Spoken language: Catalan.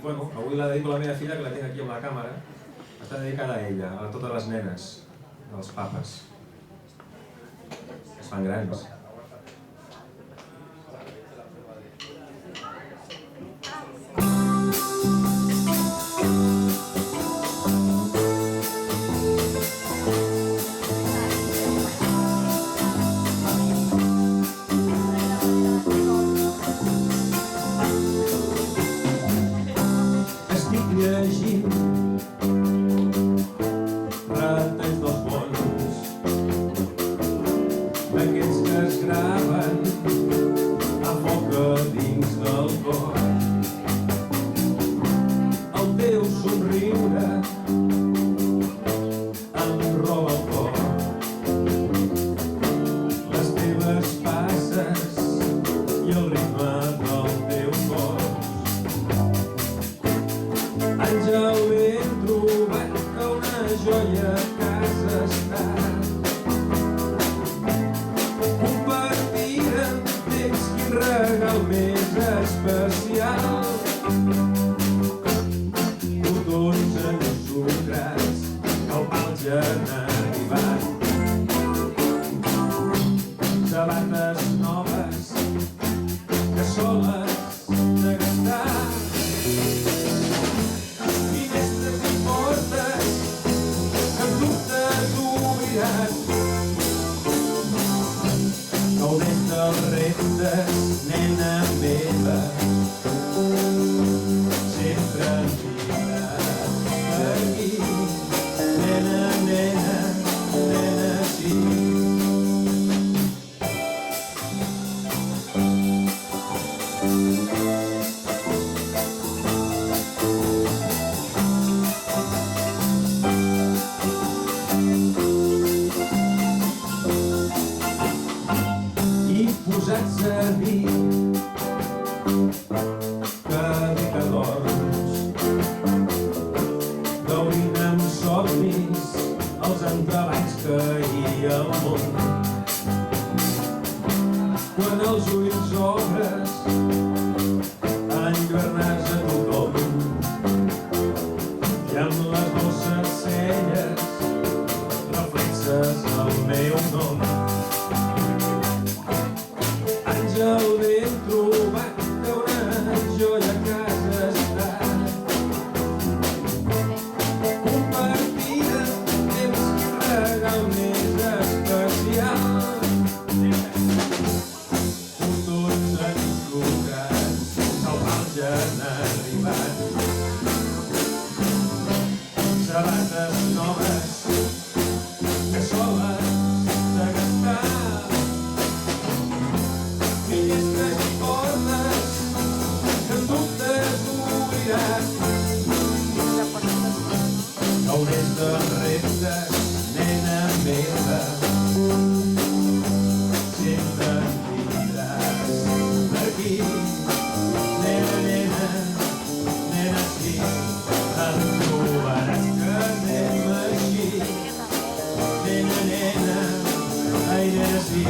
Bueno, avui la dedico a la meva filla, que la tinc aquí amb la càmera. Està dedicada a ella, a totes les nenes dels papes. Es fan grans. Estic llegint retalls dels bons, d'aquests que es graven a foc a dins del cor. El teu somriure em roba el cor, les teves passes i el ritme del teu cor. Àngel, ben trobat, que una joia a casa està. Compartir amb temps quin regal més especial. Botons ensucrats, que el pal ja n'ha arribat. Sabates noves, que soles de gastar. Gaudeix dels reptes, nena meva, sempre em tindràs aquí. Nena, nena, nena, sí. Posats a dir que bé que dorms, gaudint amb somnis els entrebancs que hi ha al món. Quan els ulls obres enlluernars a tothom i amb les dolces celles reflexes el meu nom. Àngel, ben trobat, que una joia a casa està. Compartida, temps que regal més especial. Tots ensucrats, que el mal ja n'ha arribat. Sabates noves, que soles de gastar. Finestres i portes que en dubtes obriràs. Gaudeix dels reptes, nena meva, sempre em tindràs aquí. Nena, nena, nena, sí, em trobaràs que anem així. Nena, nena, ai, nena, sí.